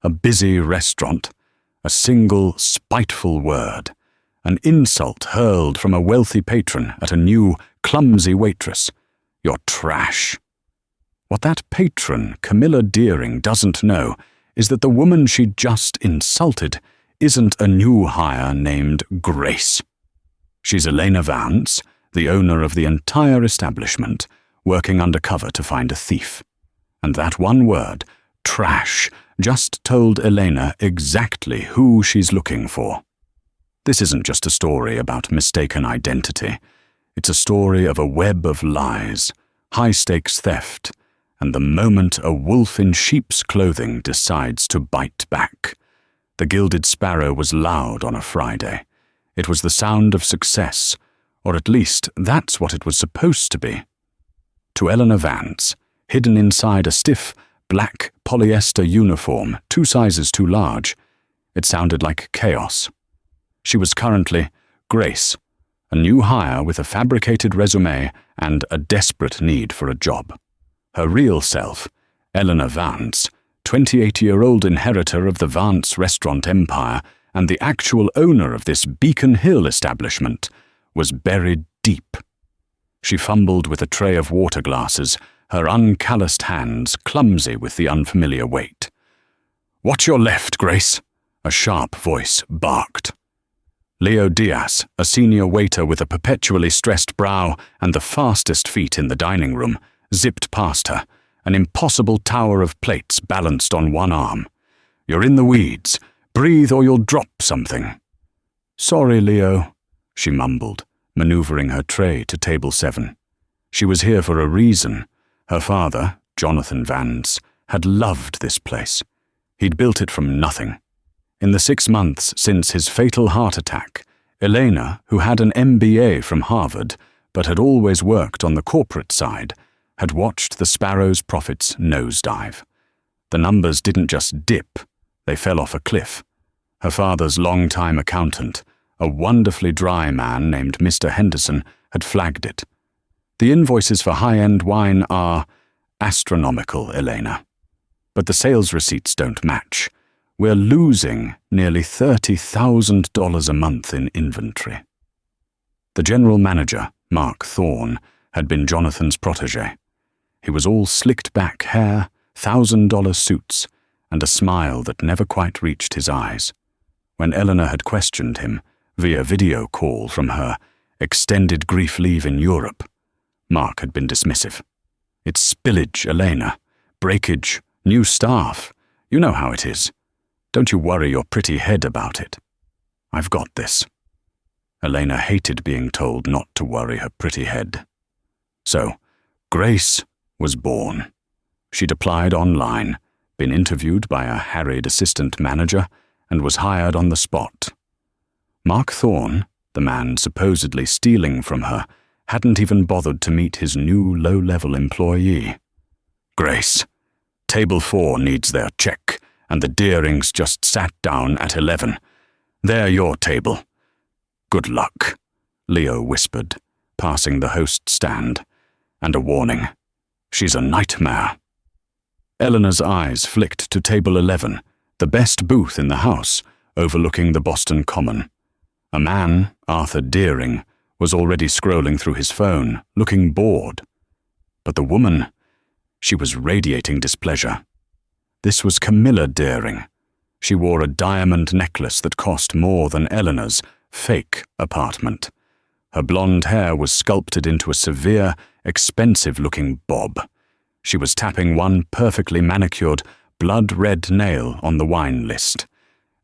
a busy restaurant, a single spiteful word, an insult hurled from a wealthy patron at a new, clumsy waitress. You're trash. What that patron, Camilla Deering, doesn't know is that the woman she just insulted isn't a new hire named Grace. She's Elena Vance, the owner of the entire establishment, working undercover to find a thief. And that one word, trash, just told Elena exactly who she's looking for. This isn't just a story about mistaken identity. It's a story of a web of lies, high-stakes theft, and the moment a wolf in sheep's clothing decides to bite back. The Gilded Sparrow was loud on a Friday. It was the sound of success, or at least that's what it was supposed to be. To Eleanor Vance, hidden inside a stiff, black polyester uniform 2 sizes too large, it sounded like chaos. She was currently Grace, a new hire with a fabricated resume and a desperate need for a job. Her real self, Eleanor Vance, 28-year-old inheritor of the Vance restaurant empire and the actual owner of this Beacon Hill establishment, was buried deep. She fumbled with a tray of water glasses, her uncalloused hands clumsy with the unfamiliar weight. "Watch your left, Grace," a sharp voice barked. Leo Diaz, a senior waiter with a perpetually stressed brow and the fastest feet in the dining room, zipped past her, an impossible tower of plates balanced on one arm. "You're in the weeds. Breathe or you'll drop something." "Sorry, Leo," she mumbled, maneuvering her tray to table 7. She was here for a reason. Her father, Jonathan Vance, had loved this place. He'd built it from nothing. In the 6 months since his fatal heart attack, Elena, who had an MBA from Harvard but had always worked on the corporate side, had watched the Sparrow's profits nosedive. The numbers didn't just dip, they fell off a cliff. Her father's longtime accountant, a wonderfully dry man named Mr. Henderson, had flagged it. "The invoices for high-end wine are astronomical, Elena. But the sales receipts don't match. We're losing nearly $30,000 a month in inventory." The general manager, Mark Thorne, had been Jonathan's protégé. He was all slicked-back hair, $1,000 suits, and a smile that never quite reached his eyes. When Eleanor had questioned him, via video call from her extended grief leave in Europe, Mark had been dismissive. "It's spillage, Elena. Breakage, new staff. You know how it is. Don't you worry your pretty head about it. I've got this." Elena hated being told not to worry her pretty head. So, Grace was born. She'd applied online, been interviewed by a harried assistant manager, and was hired on the spot. Mark Thorne, the man supposedly stealing from her, hadn't even bothered to meet his new low-level employee. "Grace, table 4 needs their check, and the Deerings just sat down at 11. They're your table." "Good luck," Leo whispered, passing the host stand, and a warning. "She's a nightmare." Eleanor's eyes flicked to table 11, the best booth in the house, overlooking the Boston Common. A man, Arthur Deering, was already scrolling through his phone, looking bored. But the woman, she was radiating displeasure. This was Camilla Deering. She wore a diamond necklace that cost more than Eleanor's fake apartment. Her blonde hair was sculpted into a severe, expensive-looking bob. She was tapping one perfectly manicured, blood-red nail on the wine list.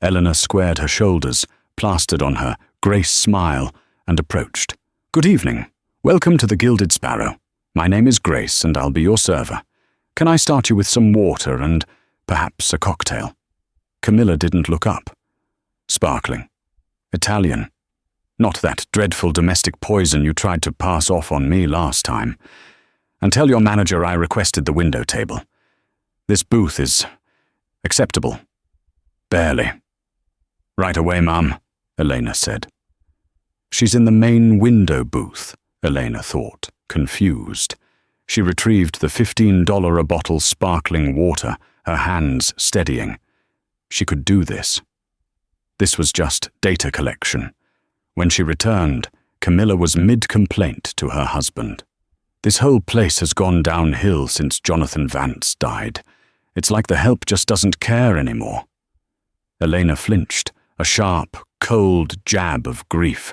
Eleanor squared her shoulders, plastered on her Grace smile, and approached. "Good evening. Welcome to the Gilded Sparrow. My name is Grace, and I'll be your server. Can I start you with some water and perhaps a cocktail?" Camilla didn't look up. "Sparkling. Italian. Not that dreadful domestic poison you tried to pass off on me last time. And tell your manager I requested the window table. This booth is acceptable. Barely." "Right away, ma'am," Elena said. She's in the main window booth, Elena thought, confused. She retrieved the $15 a bottle sparkling water, her hands steadying. She could do this. This was just data collection. When she returned, Camilla was mid-complaint to her husband. "This whole place has gone downhill since Jonathan Vance died. It's like the help just doesn't care anymore." Elena flinched, a sharp, cold jab of grief.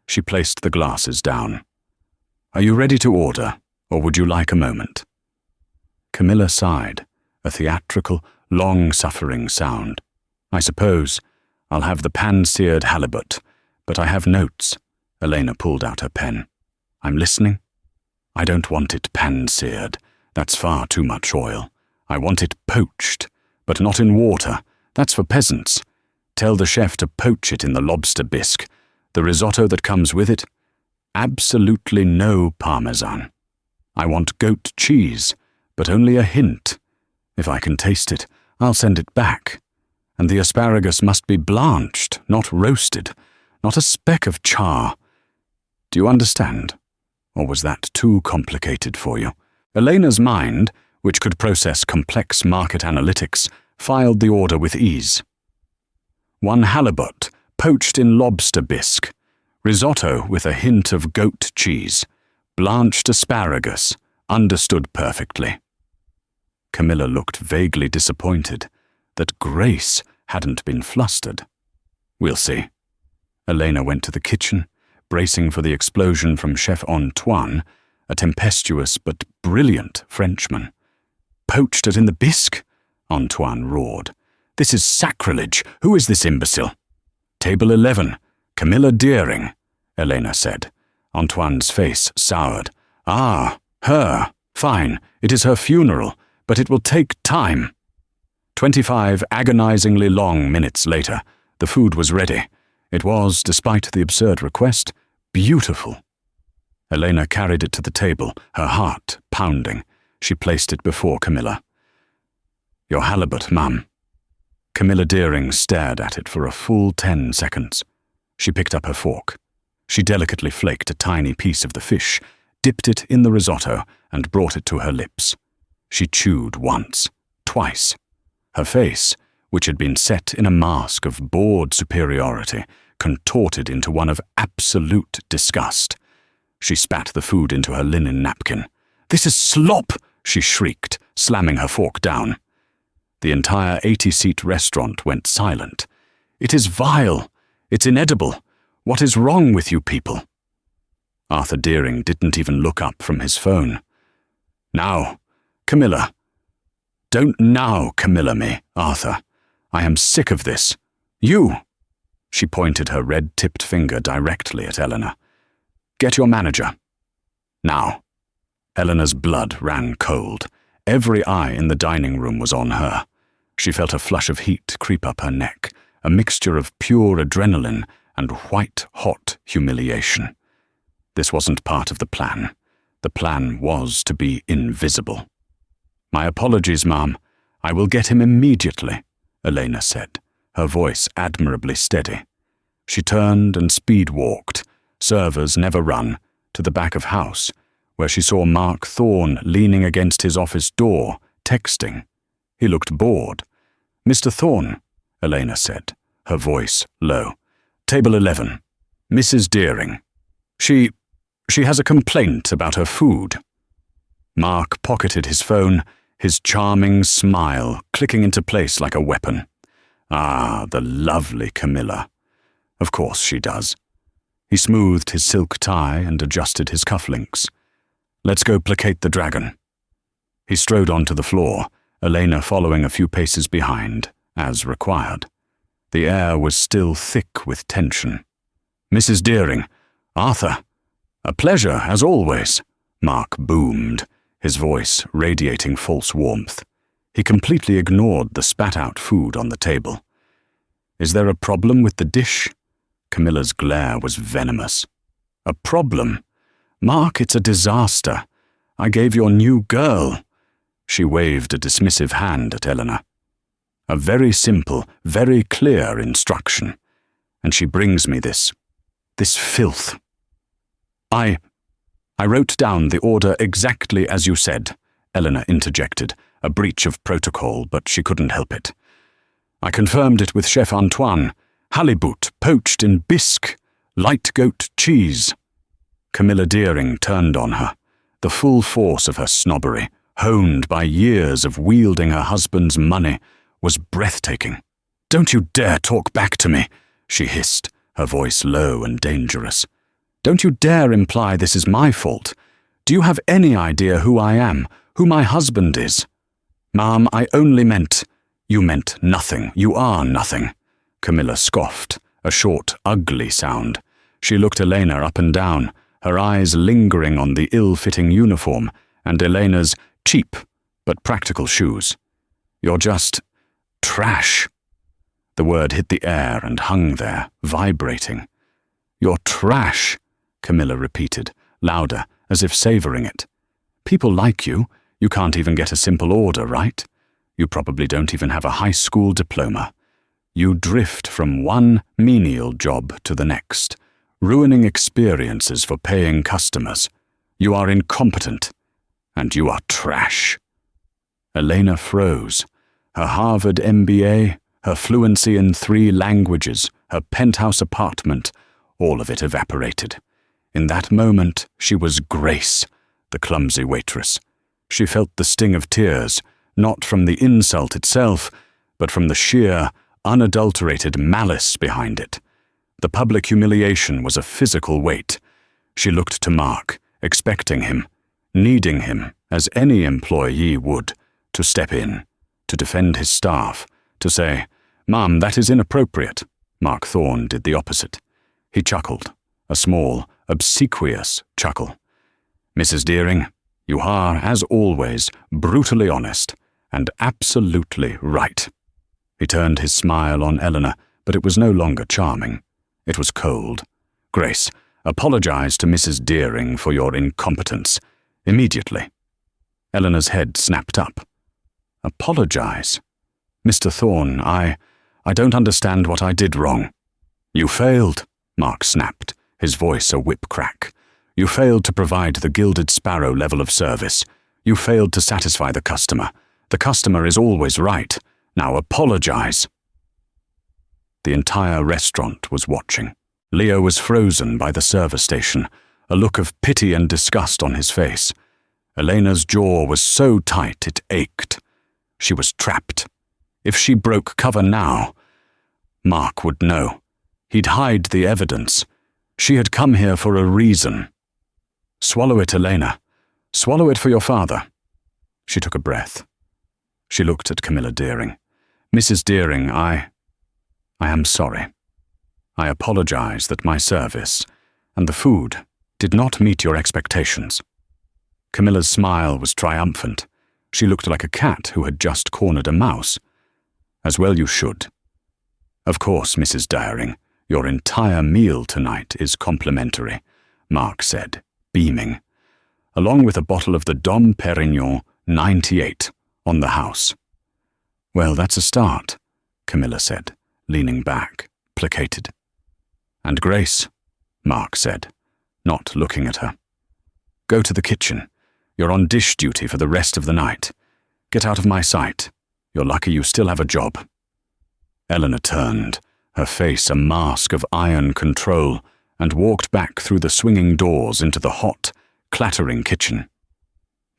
She placed the glasses down. "Are you ready to order, or would you like a moment?" Camilla sighed, a theatrical, long-suffering sound. "I suppose I'll have the pan-seared halibut, but I have notes." Elena pulled out her pen. "I'm listening." "I don't want it pan-seared. That's far too much oil. I want it poached, but not in water. That's for peasants. Tell the chef to poach it in the lobster bisque. The risotto that comes with it? Absolutely no parmesan. I want goat cheese, but only a hint. If I can taste it, I'll send it back. And the asparagus must be blanched, not roasted. Not a speck of char. Do you understand? Or was that too complicated for you?" Elena's mind, which could process complex market analytics, filed the order with ease. "1 halibut, poached in lobster bisque. Risotto with a hint of goat cheese. Blanched asparagus. Understood perfectly." Camilla looked vaguely disappointed that Grace hadn't been flustered. "We'll see." Elena went to the kitchen, bracing for the explosion from Chef Antoine, a tempestuous but brilliant Frenchman. "Poached it in the bisque?" Antoine roared. "This is sacrilege. Who is this imbecile?" "Table 11, Camilla Deering," Elena said. Antoine's face soured. "Ah, her. Fine. It is her funeral, but it will take time." 25 agonizingly long minutes later, the food was ready. It was, despite the absurd request, beautiful. Elena carried it to the table, her heart pounding. She placed it before Camilla. "Your halibut, ma'am." Camilla Deering stared at it for a full 10 seconds. She picked up her fork. She delicately flaked a tiny piece of the fish, dipped it in the risotto, and brought it to her lips. She chewed once, twice. Her face, which had been set in a mask of bored superiority, contorted into one of absolute disgust. She spat the food into her linen napkin. "This is slop!" she shrieked, slamming her fork down. The entire 80-seat restaurant went silent. "It is vile. It's inedible. What is wrong with you people?" Arthur Deering didn't even look up from his phone. "Now, Camilla. Don't now Camilla me, Arthur. I am sick of this. You." She pointed her red-tipped finger directly at Eleanor. "Get your manager. Now." Eleanor's blood ran cold. Every eye in the dining room was on her. She felt a flush of heat creep up her neck, a mixture of pure adrenaline and white-hot humiliation. This wasn't part of the plan. The plan was to be invisible. "My apologies, ma'am. I will get him immediately," Elena said, her voice admirably steady. She turned and speed-walked, servers never run, to the back of house, where she saw Mark Thorne leaning against his office door, texting. He looked bored. "Mr. Thorne," Elena said, her voice low. "Table 11. Mrs. Deering. She has a complaint about her food." Mark pocketed his phone, his charming smile clicking into place like a weapon. Ah, the lovely Camilla. Of course she does. He smoothed his silk tie and adjusted his cufflinks. "Let's go placate the dragon." He strode onto the floor, Elena following a few paces behind, as required. The air was still thick with tension. "Mrs. Deering, Arthur, a pleasure, as always," Mark boomed, his voice radiating false warmth. He completely ignored the spat-out food on the table. "Is there a problem with the dish?" Camilla's glare was venomous. "A problem? Mark, it's a disaster. I gave your new girl." She waved a dismissive hand at Eleanor. "A very simple, very clear instruction. And she brings me this filth." I wrote down the order exactly as you said," Eleanor interjected, a breach of protocol, but she couldn't help it. I confirmed it with Chef Antoine. Halibut poached in bisque, light goat cheese. Camilla Deering turned on her, the full force of her snobbery, honed by years of wielding her husband's money, was breathtaking. "Don't you dare talk back to me," she hissed, her voice low and dangerous. "Don't you dare imply this is my fault. Do you have any idea who I am, who my husband is?" "Ma'am, I only meant—" "You meant nothing. You are nothing." Camilla scoffed, a short, ugly sound. She looked Elena up and down, her eyes lingering on the ill-fitting uniform and Elena's cheap but practical shoes. "You're just trash." The word hit the air and hung there, vibrating. "You're trash," Camilla repeated, louder, as if savoring it. "People like you. You can't even get a simple order, right? You probably don't even have a high school diploma. You drift from one menial job to the next, ruining experiences for paying customers. You are incompetent, and you are trash." Elena froze. Her Harvard MBA, her fluency in 3 languages, her penthouse apartment, all of it evaporated. In that moment, she was Grace, the clumsy waitress. She felt the sting of tears, not from the insult itself, but from the sheer, unadulterated malice behind it. The public humiliation was a physical weight. She looked to Mark, expecting him, needing him, as any employee would, to step in, to defend his staff, to say, "Ma'am, that is inappropriate." Mark Thorne did the opposite. He chuckled, a small, obsequious chuckle. "Mrs. Deering, you are, as always, brutally honest, and absolutely right." He turned his smile on Eleanor, but it was no longer charming. It was cold. "Grace, apologize to Mrs. Deering for your incompetence. Immediately." Eleanor's head snapped up. "Apologize? Mr. Thorne, I don't understand what I did wrong." "You failed," Mark snapped, his voice a whip crack. "You failed to provide the Gilded Sparrow level of service. You failed to satisfy the customer. The customer is always right. Now apologize." The entire restaurant was watching. Leo was frozen by the service station, a look of pity and disgust on his face. Elena's jaw was so tight it ached. She was trapped. If she broke cover now, Mark would know. He'd hide the evidence. She had come here for a reason. "Swallow it, Elena. Swallow it for your father." She took a breath. She looked at Camilla Deering. "Mrs. Deering, I am sorry. I apologize that my service and the food did not meet your expectations." Camilla's smile was triumphant. She looked like a cat who had just cornered a mouse. "As well you should. Of course, Mrs. Deering, your entire meal tonight is complimentary," Mark said, beaming, "along with a bottle of the Dom Perignon 98 on the house." "Well, that's a start," Camilla said, leaning back, placated. "And Grace," Mark said, not looking at her. "Go to the kitchen. You're on dish duty for the rest of the night. Get out of my sight. You're lucky you still have a job." Eleanor turned, her face a mask of iron control, and walked back through the swinging doors into the hot, clattering kitchen.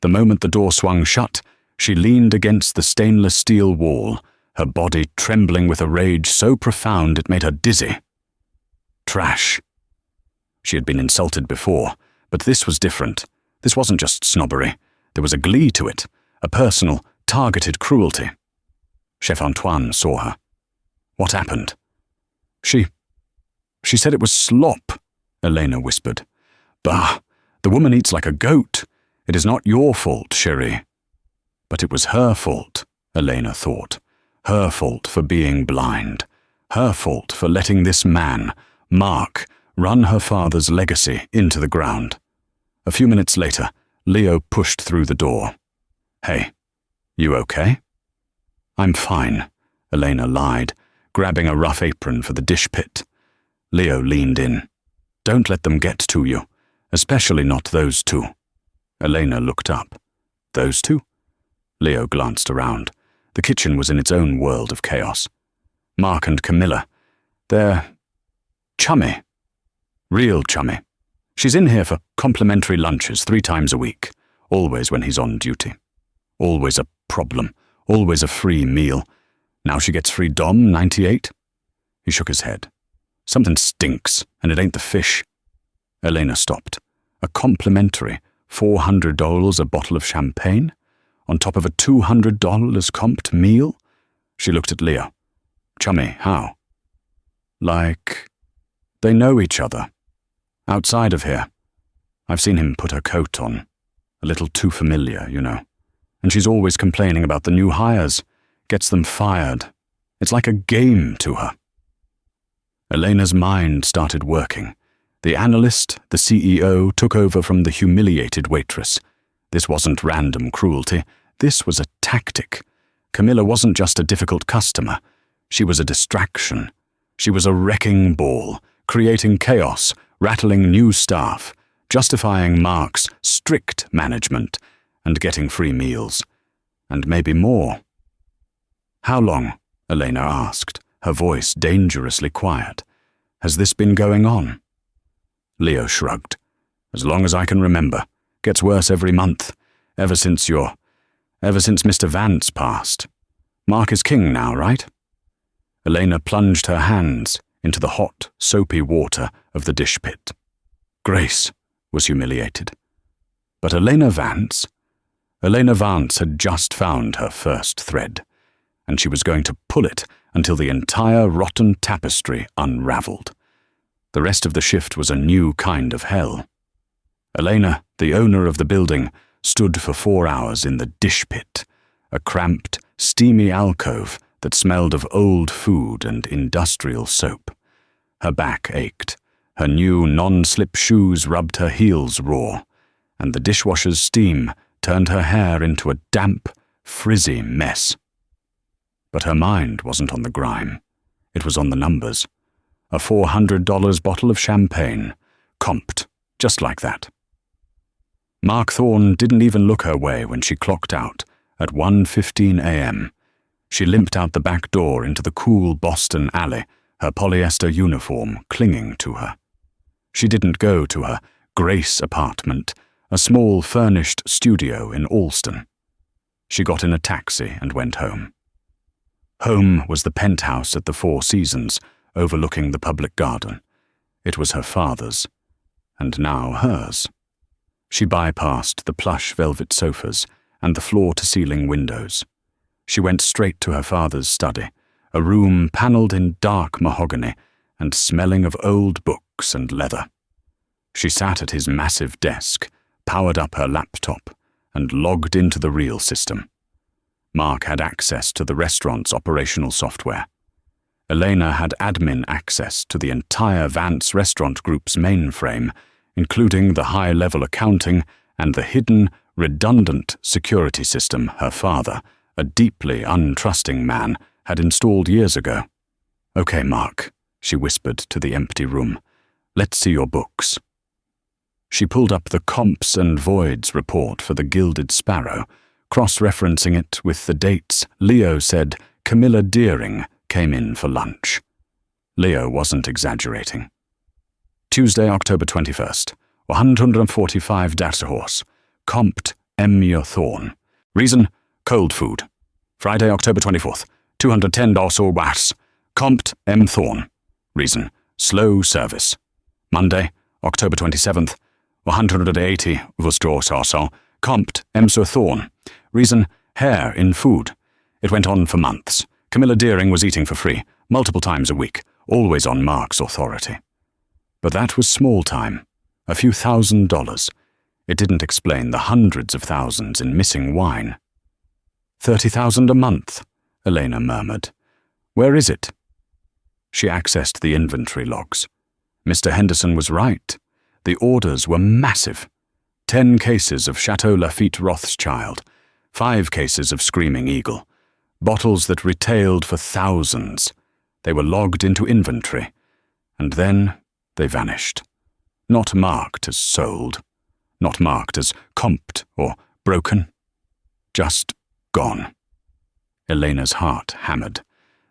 The moment the door swung shut, she leaned against the stainless steel wall, her body trembling with a rage so profound it made her dizzy. Trash. She had been insulted before, but this was different. This wasn't just snobbery. There was a glee to it, a personal, targeted cruelty. Chef Antoine saw her. "What happened?" She said it was slop," Elena whispered. "Bah, the woman eats like a goat. It is not your fault, chérie." But it was her fault, Elena thought. Her fault for being blind. Her fault for letting this man, Mark, run her father's legacy into the ground. A few minutes later, Leo pushed through the door. "Hey, you okay?" "I'm fine," Elena lied, grabbing a rough apron for the dish pit. Leo leaned in. "Don't let them get to you, especially not those two." Elena looked up. "Those two?" Leo glanced around. The kitchen was in its own world of chaos. Mark and Camilla. They're chummy. Real chummy. She's in here for complimentary lunches 3 times a week, always when he's on duty. Always a problem, always a free meal. Now she gets free Dom 98. He shook his head. Something stinks, and it ain't the fish. Elena stopped. A complimentary $400 a bottle of champagne? On top of a $200 comped meal? She looked at Leo. Chummy, how? Like, they know each other. Outside of here. I've seen him put her coat on. A little too familiar, you know. And she's always complaining about the new hires. Gets them fired. It's like a game to her. Elena's mind started working. The analyst, the CEO, took over from the humiliated waitress. This wasn't random cruelty. This was a tactic. Camilla wasn't just a difficult customer. She was a distraction. She was a wrecking ball, creating chaos, rattling new staff, justifying Mark's strict management, and getting free meals. And maybe more. How long? Elena asked, her voice dangerously quiet. Has this been going on? Leo shrugged. As long as I can remember. Gets worse every month. Ever since Mr. Vance passed. Mark is king now, right? Elena plunged her hands into the hot, soapy water of the dish pit. Grace was humiliated. But Elena Vance had just found her first thread, and she was going to pull it until the entire rotten tapestry unraveled. The rest of the shift was a new kind of hell. Elena, the owner of the building, stood for 4 hours in the dish pit, a cramped, steamy alcove that smelled of old food and industrial soap. Her back ached, her new non-slip shoes rubbed her heels raw, and the dishwasher's steam turned her hair into a damp, frizzy mess. But her mind wasn't on the grime. It was on the numbers. A $400 bottle of champagne, comped, just like that. Mark Thorne didn't even look her way when she clocked out at 1:15 a.m. She limped out the back door into the cool Boston alley, her polyester uniform clinging to her. She didn't go to her Grace apartment, a small furnished studio in Allston. She got in a taxi and went home. Home was the penthouse at the Four Seasons, overlooking the public garden. It was her father's, and now hers. She bypassed the plush velvet sofas and the floor-to-ceiling windows. She went straight to her father's study, a room panelled in dark mahogany and smelling of old books and leather. She sat at his massive desk, powered up her laptop, and logged into the real system. Mark had access to the restaurant's operational software. Elena had admin access to the entire Vance Restaurant Group's mainframe, including the high-level accounting and the hidden, redundant security system her father, a deeply untrusting man, had installed years ago. "Okay, Mark," she whispered to the empty room. "Let's see your books." She pulled up the comps and voids report for the Gilded Sparrow, cross-referencing it with the dates Leo said Camilla Deering came in for lunch. Leo wasn't exaggerating. Tuesday, October 21st, 145 Daterhorse, comped Emir Thorne. Reason, cold food. Friday, October 24th, 210 Dorsal Watts, comped M. Thorne. Reason, slow service. Monday, October 27th, 180 Worcestershire, comped M. Sir Thorne. Reason, hair in food. It went on for months. Camilla Deering was eating for free, multiple times a week, always on Mark's authority. But that was small time, a few $1,000s. It didn't explain the hundreds of thousands in missing wine. $30,000 a month, Elena murmured. Where is it? She accessed the inventory logs. Mr. Henderson was right. The orders were massive. 10 cases of Chateau Lafite Rothschild, 5 cases of Screaming Eagle, bottles that retailed for thousands. They were logged into inventory, and then they vanished. Not marked as sold, not marked as comped or broken, just gone. Elena's heart hammered.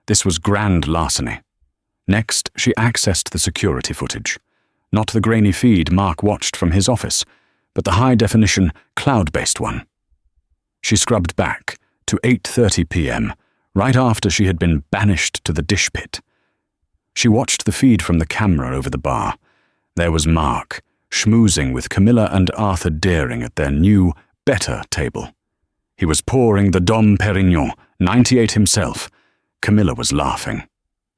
This was grand larceny. Next, she accessed the security footage. Not the grainy feed Mark watched from his office, but the high-definition, cloud-based one. She scrubbed back to 8:30 p.m., right after she had been banished to the dish pit. She watched the feed from the camera over the bar. There was Mark, schmoozing with Camilla and Arthur Deering at their new, better table. He was pouring the Dom Perignon, 98 himself. Camilla was laughing.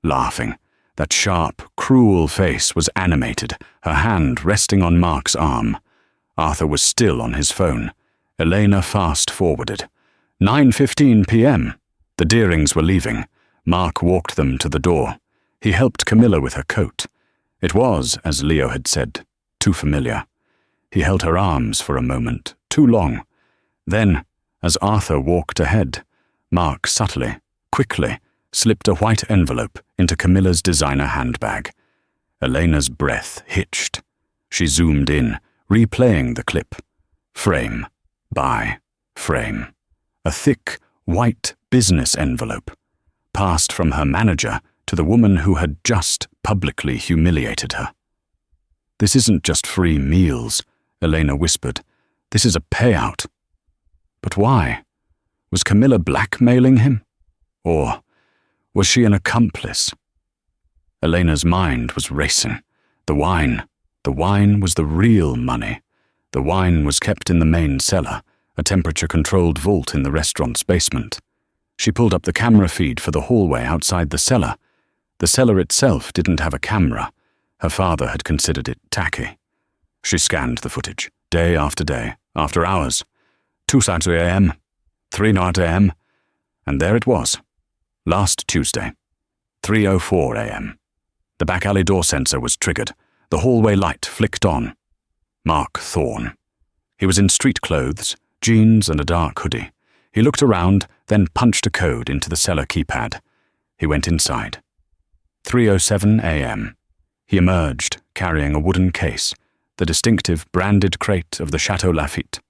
That sharp, cruel face was animated, her hand resting on Mark's arm. Arthur was still on his phone. Elena fast-forwarded. 9:15 p.m. The Deerings were leaving. Mark walked them to the door. He helped Camilla with her coat. It was, as Leo had said, too familiar. He held her arms for a moment, too long. Then, as Arthur walked ahead, Mark subtly, quickly, slipped a white envelope into Camilla's designer handbag. Elena's breath hitched. She zoomed in, replaying the clip. Frame by frame. A thick, white business envelope, passed from her manager to the woman who had just publicly humiliated her. "This isn't just free meals," Elena whispered. "This is a payout." But why? Was Camilla blackmailing him? Or was she an accomplice? Elena's mind was racing. The wine was the real money. The wine was kept in the main cellar, a temperature-controlled vault in the restaurant's basement. She pulled up the camera feed for the hallway outside the cellar. The cellar itself didn't have a camera. Her father had considered it tacky. She scanned the footage, day after day, after hours. 2:30 a.m., 3:00 a.m., and there it was. Last Tuesday, 3:04 a.m. The back alley door sensor was triggered. The hallway light flicked on. Mark Thorne. He was in street clothes, jeans and a dark hoodie. He looked around, then punched a code into the cellar keypad. He went inside. 3:07 a.m. He emerged, carrying a wooden case, the distinctive branded crate of the Chateau Lafite.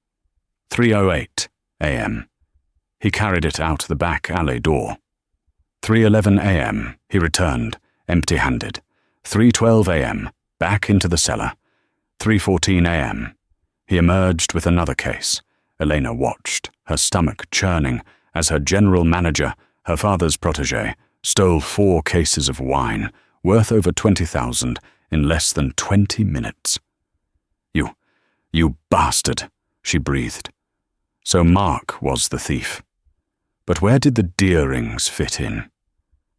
3:08 a.m. He carried it out the back alley door. 3:11 a.m. He returned, empty-handed. 3:12 a.m. Back into the cellar. 3:14 a.m. He emerged with another case. Elena watched, her stomach churning, as her general manager, her father's protégé, stole 4 cases of wine, worth over 20,000, in less than 20 minutes. You bastard, she breathed. So Mark was the thief. But where did the Deerings fit in?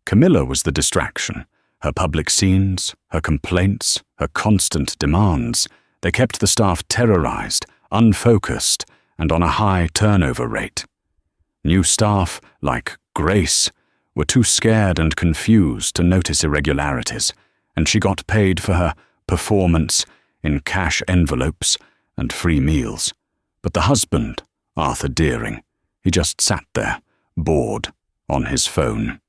Camilla was the distraction. Her public scenes, her complaints, her constant demands, they kept the staff terrorized, unfocused, and on a high turnover rate. New staff, like Grace, were too scared and confused to notice irregularities, and she got paid for her performance in cash envelopes and free meals. But the husband, Arthur Deering, he just sat there, bored, on his phone.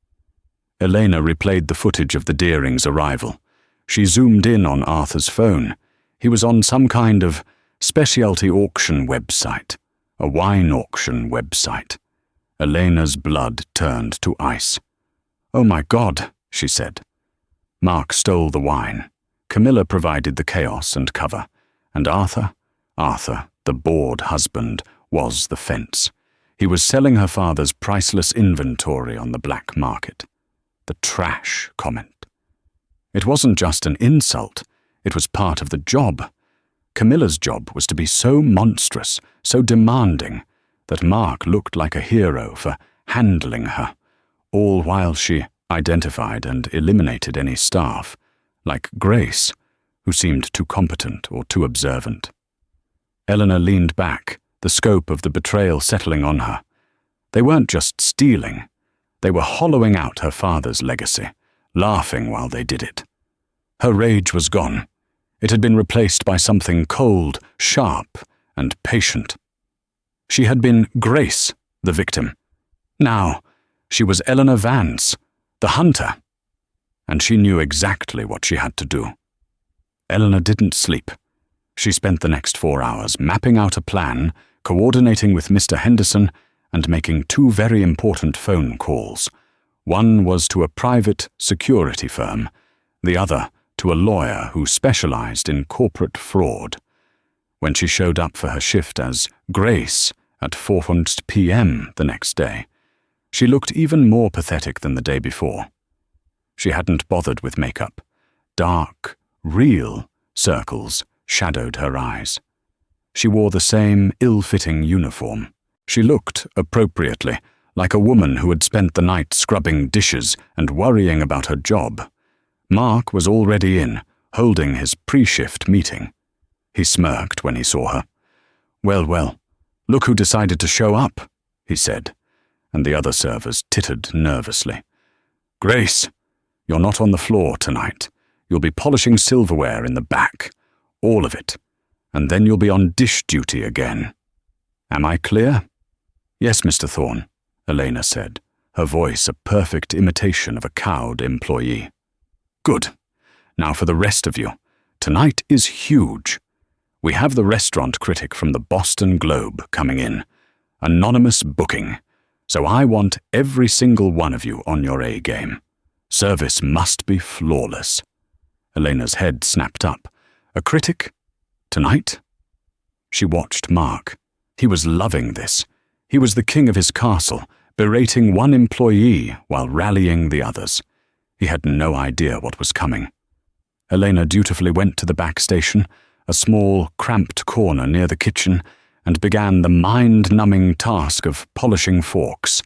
Elena replayed the footage of the Deerings' arrival. She zoomed in on Arthur's phone. He was on some kind of specialty auction website, a wine auction website. Elena's blood turned to ice. "Oh my God," she said. Mark stole the wine. Camilla provided the chaos and cover. And Arthur, the bored husband, was the fence. He was selling her father's priceless inventory on the black market. The trash comment. It wasn't just an insult. It was part of the job. Camilla's job was to be so monstrous, so demanding, that Mark looked like a hero for handling her, all while she identified and eliminated any staff, like Grace, who seemed too competent or too observant. Eleanor leaned back, the scope of the betrayal settling on her. They weren't just stealing. They were hollowing out her father's legacy, laughing while they did it. Her rage was gone. It had been replaced by something cold, sharp, and patient. She had been Grace, the victim. Now, she was Eleanor Vance, the hunter. And she knew exactly what she had to do. Eleanor didn't sleep. She spent the next 4 hours mapping out a plan, coordinating with Mr. Henderson, and making 2 very important phone calls, One was to a private security firm, the other to a lawyer who specialized in corporate fraud. When she showed up for her shift as Grace at 4 p.m. the next day, she looked even more pathetic than the day before. She hadn't bothered with makeup. Dark, real circles shadowed her eyes. She wore the same ill-fitting uniform. She looked, appropriately, like a woman who had spent the night scrubbing dishes and worrying about her job. Mark was already in, holding his pre-shift meeting. He smirked when he saw her. Well, look who decided to show up," he said, and the other servers tittered nervously. "Grace, you're not on the floor tonight. You'll be polishing silverware in the back, all of it, and then you'll be on dish duty again. Am I clear?" "Yes, Mr. Thorne," Elena said, her voice a perfect imitation of a cowed employee. "Good. Now for the rest of you. Tonight is huge. We have the restaurant critic from the Boston Globe coming in. Anonymous booking. So I want every single one of you on your A game. Service must be flawless." Elena's head snapped up. "A critic? Tonight?" She watched Mark. He was loving this. He was the king of his castle, berating one employee while rallying the others. He had no idea what was coming. Elena dutifully went to the back station, a small, cramped corner near the kitchen, and began the mind-numbing task of polishing forks.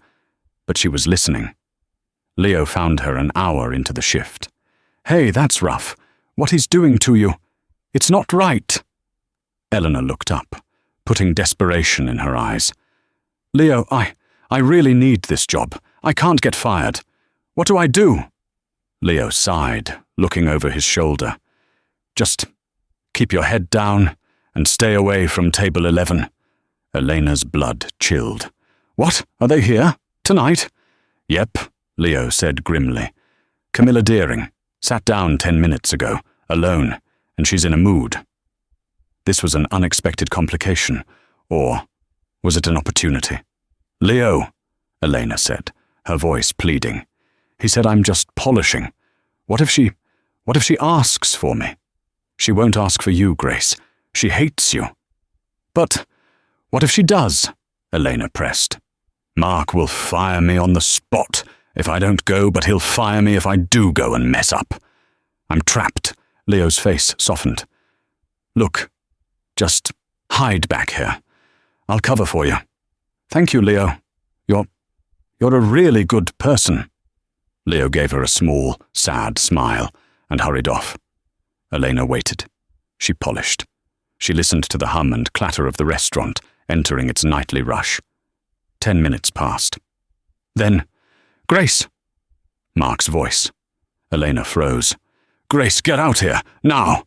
But she was listening. Leo found her an hour into the shift. "Hey, that's rough. What he's doing to you. It's not right." Eleanor looked up, putting desperation in her eyes. "Leo, I really need this job. I can't get fired. What do I do?" Leo sighed, looking over his shoulder. "Just keep your head down and stay away from table 11. Elena's blood chilled. "What? Are they here? Tonight?" "Yep," Leo said grimly. "Camilla Deering. Sat down 10 minutes ago, alone, and she's in a mood." This was an unexpected complication, or was it an opportunity? "Leo," Elena said, her voice pleading. "He said I'm just polishing. What if she asks for me?" "She won't ask for you, Grace. She hates you." "But what if she does?" Elena pressed. "Mark will fire me on the spot if I don't go, but he'll fire me if I do go and mess up. I'm trapped." Leo's face softened. "Look, just hide back here. I'll cover for you." "Thank you, Leo. You're a really good person." Leo gave her a small, sad smile and hurried off. Elena waited. She polished. She listened to the hum and clatter of the restaurant entering its nightly rush. 10 minutes passed. Then, "Grace!" Mark's voice. Elena froze. "Grace, get out here, now!"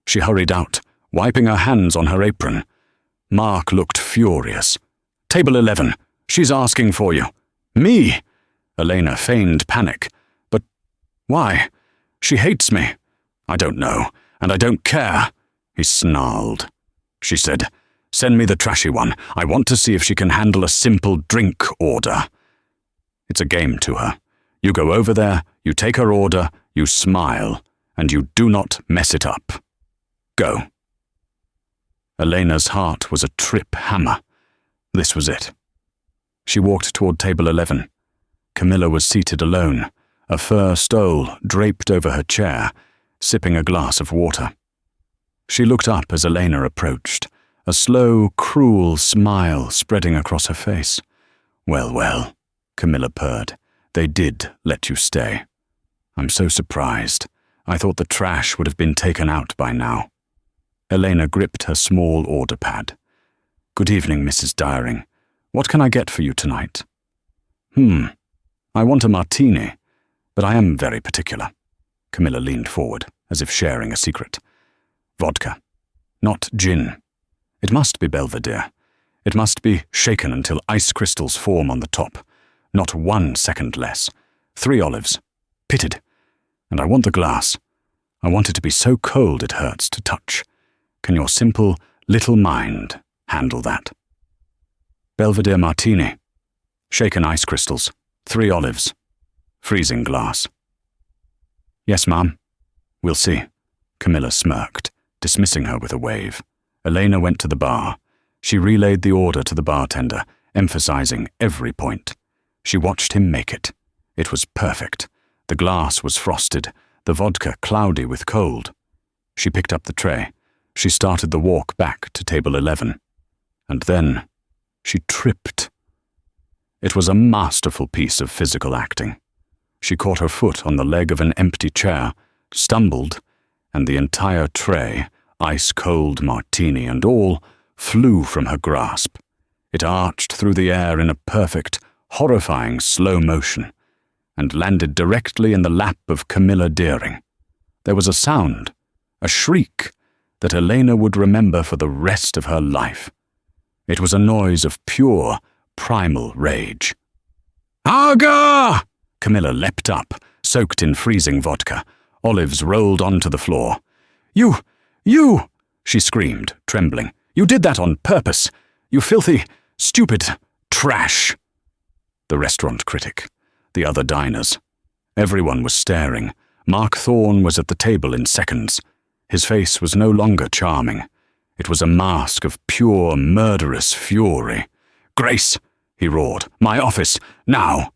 She hurried out, wiping her hands on her apron. Mark looked furious. "Table 11, she's asking for you." "Me?" Elena feigned panic. "But why? She hates me." "I don't know, and I don't care," he snarled. She said, "Send me the trashy one. I want to see if she can handle a simple drink order." It's a game to her. You go over there, you take her order, you smile, and you do not mess it up. Go. Elena's heart was a trip hammer. This was it. She walked toward table 11. Camilla was seated alone, a fur stole draped over her chair, sipping a glass of water. She looked up as Elena approached, a slow, cruel smile spreading across her face. Well, Camilla purred. "They did let you stay. I'm so surprised. I thought the trash would have been taken out by now." Elena gripped her small order pad. "Good evening, Mrs. Dyering. What can I get for you tonight?" I want a martini, but I am very particular." Camilla leaned forward, as if sharing a secret. "Vodka. Not gin. It must be Belvedere. It must be shaken until ice crystals form on the top. Not 1 second less. 3 olives. Pitted. And I want the glass. I want it to be so cold it hurts to touch. Can your simple little mind handle that?" "Belvedere martini. Shaken ice crystals. 3 olives." Freezing glass. Yes, ma'am. We'll see. Camilla smirked, dismissing her with a wave. Elena went to the bar. She relayed the order to the bartender, emphasizing every point. She watched him make it. It was perfect. The glass was frosted, the vodka cloudy with cold. She picked up the tray. She started the walk back to table 11. And then she tripped. It was a masterful piece of physical acting. She caught her foot on the leg of an empty chair, stumbled, and the entire tray, ice-cold martini and all, flew from her grasp. It arched through the air in a perfect, horrifying slow motion, and landed directly in the lap of Camilla Deering. There was a sound, a shriek, that Elena would remember for the rest of her life. It was a noise of pure, primal rage. "Aga!" Camilla leapt up, soaked in freezing vodka. Olives rolled onto the floor. You! She screamed, trembling. "You did that on purpose! You filthy, stupid trash!" The restaurant critic, the other diners. Everyone was staring. Mark Thorne was at the table in seconds. His face was no longer charming. It was a mask of pure, murderous fury. "Grace!" he roared. "My office! Now!"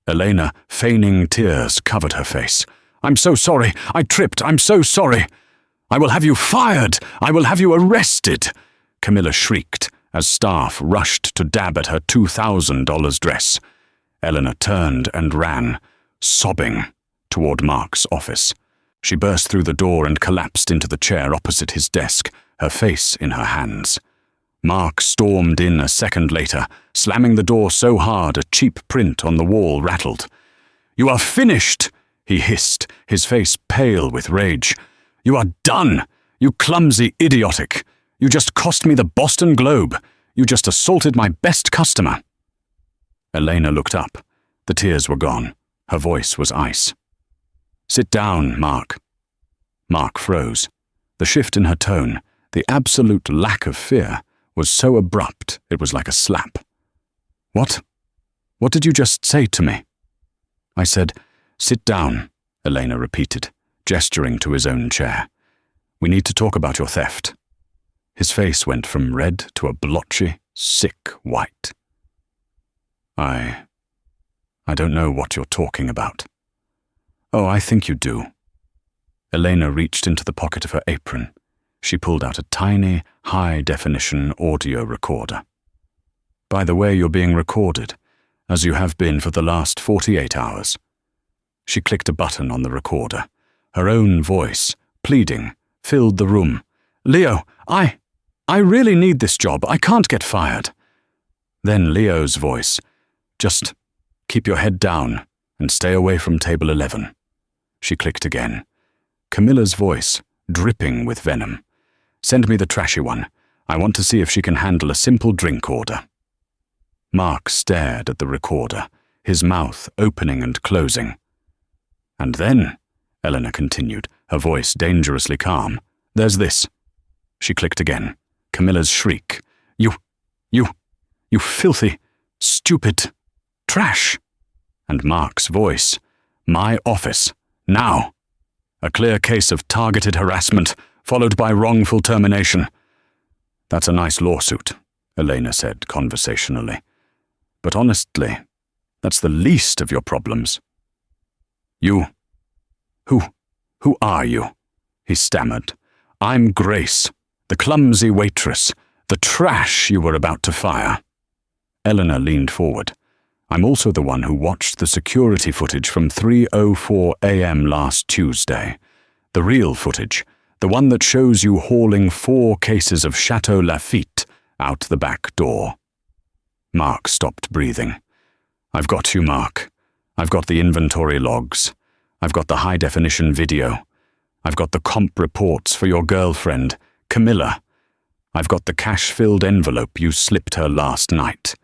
Elena, feigning tears, covered her face. "I'm so sorry. I tripped. I'm so sorry. I will have you fired. I will have you arrested," Camilla shrieked as staff rushed to dab at her $2,000 dress. Eleanor turned and ran, sobbing, toward Mark's office. She burst through the door and collapsed into the chair opposite his desk, her face in her hands. Mark stormed in a second later, slamming the door so hard a cheap print on the wall rattled. "You are finished!" he hissed, his face pale with rage. "You are done! You clumsy idiotic! You just cost me the Boston Globe! You just assaulted my best customer!" Elena looked up. The tears were gone. Her voice was ice. "Sit down, Mark." Mark froze. The shift in her tone, the absolute lack of fear, was so abrupt it was like a slap. What? What did you just say to me?" "I said, 'Sit down,'" Elena repeated, gesturing to his own chair. "We need to talk about your theft." His face went from red to a blotchy, sick white. I don't know what you're talking about." "Oh, I think you do." Elena reached into the pocket of her apron. She pulled out a tiny, high-definition audio recorder. "By the way, you're being recorded, as you have been for the last 48 hours. She clicked a button on the recorder. Her own voice, pleading, filled the room. "Leo, I really need this job. I can't get fired." Then Leo's voice, "Just keep your head down and stay away from table 11. She clicked again. Camilla's voice, dripping with venom. "Send me the trashy one. I want to see if she can handle a simple drink order." Mark stared at the recorder, his mouth opening and closing. "And then," Eleanor continued, her voice dangerously calm, "there's this." She clicked again. Camilla's shriek. You filthy, stupid trash." And Mark's voice. "My office. Now." A clear case of targeted harassment, followed by wrongful termination. "That's a nice lawsuit," Elena said conversationally. "But honestly, that's the least of your problems." "You... Who are you?" he stammered. "I'm Grace, the clumsy waitress, the trash you were about to fire." Eleanor leaned forward. "I'm also the one who watched the security footage from 3:04 a.m. last Tuesday. The real footage, the one that shows you hauling 4 cases of Chateau Lafite out the back door." Mark stopped breathing. "I've got you, Mark. I've got the inventory logs. I've got the high-definition video. I've got the comp reports for your girlfriend, Camilla. I've got the cash-filled envelope you slipped her last night.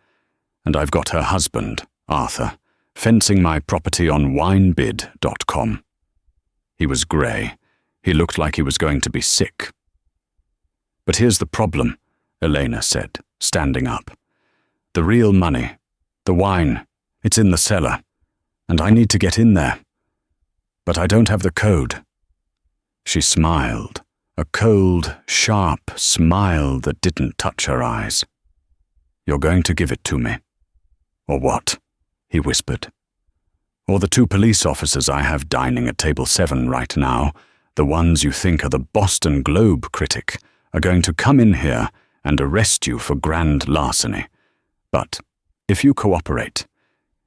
And I've got her husband, Arthur, fencing my property on winebid.com. He was grey. He looked like he was going to be sick. "But here's the problem," Elena said, standing up. "The real money, the wine, it's in the cellar. and I need to get in there. But I don't have the code." She smiled, a cold, sharp smile that didn't touch her eyes. "You're going to give it to me." "Or what?" he whispered. "Or the 2 police officers I have dining at table 7 right now, the ones you think are the Boston Globe critic, are going to come in here and arrest you for grand larceny. But if you cooperate,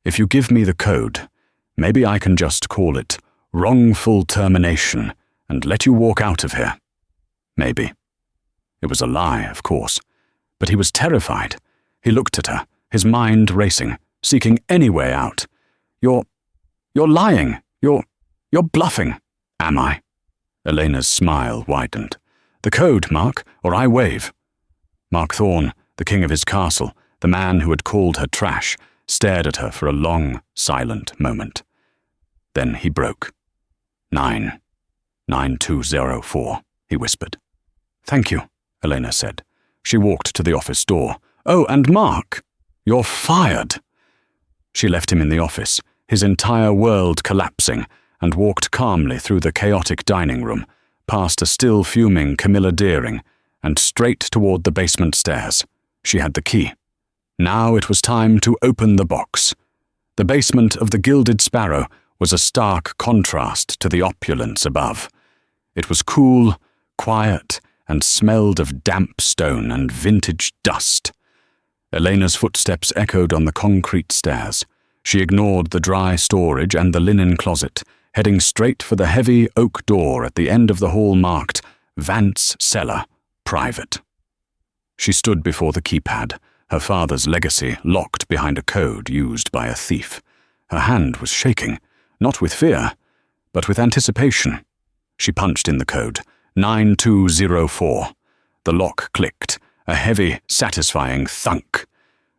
if you give me the code, maybe I can just call it wrongful termination and let you walk out of here. Maybe." It was a lie, of course, but he was terrified. He looked at her, his mind racing, seeking any way out. You're lying. You're bluffing." "Am I?" Elena's smile widened. "The code, Mark, or I wave." Mark Thorne, the king of his castle, the man who had called her trash, stared at her for a long, silent moment. Then he broke. 99204, he whispered. "Thank you," Elena said. She walked to the office door. "Oh, and Mark, you're fired." She left him in the office, his entire world collapsing, and walked calmly through the chaotic dining room, past a still fuming Camilla Deering, and straight toward the basement stairs. She had the key. Now it was time to open the box. The basement of the Gilded Sparrow was a stark contrast to the opulence above. It was cool, quiet, and smelled of damp stone and vintage dust. Elena's footsteps echoed on the concrete stairs. She ignored the dry storage and the linen closet, heading straight for the heavy oak door at the end of the hall marked Vance Cellar, Private. She stood before the keypad, her father's legacy locked behind a code used by a thief. Her hand was shaking, not with fear, but with anticipation. She punched in the code, 9204. The lock clicked, a heavy, satisfying thunk.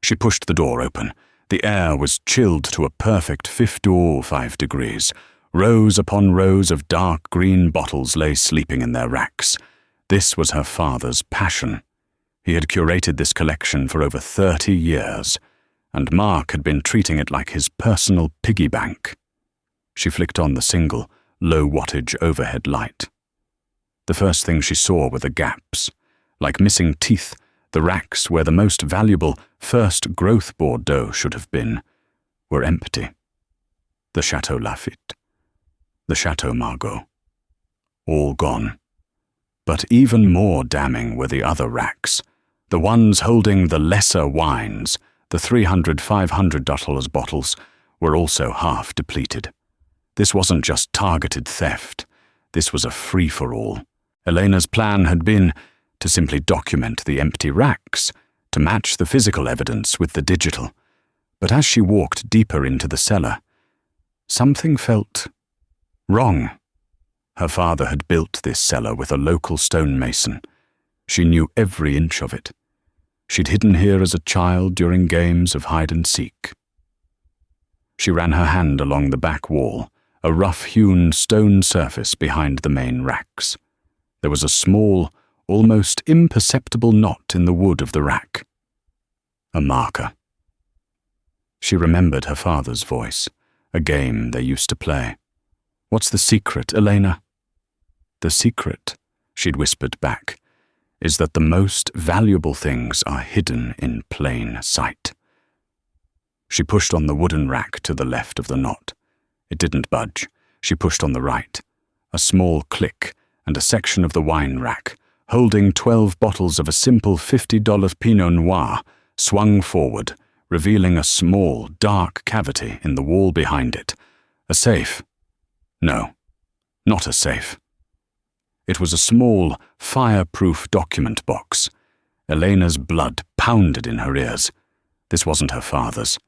She pushed the door open. The air was chilled to a perfect 55 degrees. Rows upon rows of dark green bottles lay sleeping in their racks. This was her father's passion. He had curated this collection for over 30 years, and Mark had been treating it like his personal piggy bank. She flicked on the single, low-wattage overhead light. The first thing she saw were the gaps. Like missing teeth, the racks where the most valuable first growth Bordeaux should have been were empty. The Chateau Lafite, the Chateau Margaux, all gone. But even more damning were the other racks, the ones holding the lesser wines. The $300, $500 bottles were also half depleted. This wasn't just targeted theft. This was a free-for-all. Elena's plan had been to simply document the empty racks, to match the physical evidence with the digital. But as she walked deeper into the cellar, something felt wrong. Her father had built this cellar with a local stonemason. She knew every inch of it. She'd hidden here as a child during games of hide-and-seek. She ran her hand along the back wall, a rough-hewn stone surface behind the main racks. There was a small, almost imperceptible knot in the wood of the rack. A marker. She remembered her father's voice, a game they used to play. "What's the secret, Elena?" "The secret," she'd whispered back, "is that the most valuable things are hidden in plain sight." She pushed on the wooden rack to the left of the knot. It didn't budge. She pushed on the right. A small click, and a section of the wine rack, holding 12 bottles of a simple $50 Pinot Noir, swung forward, revealing a small, dark cavity in the wall behind it. A safe. No, not a safe. It was a small, fireproof document box. Elena's blood pounded in her ears. This wasn't her father's.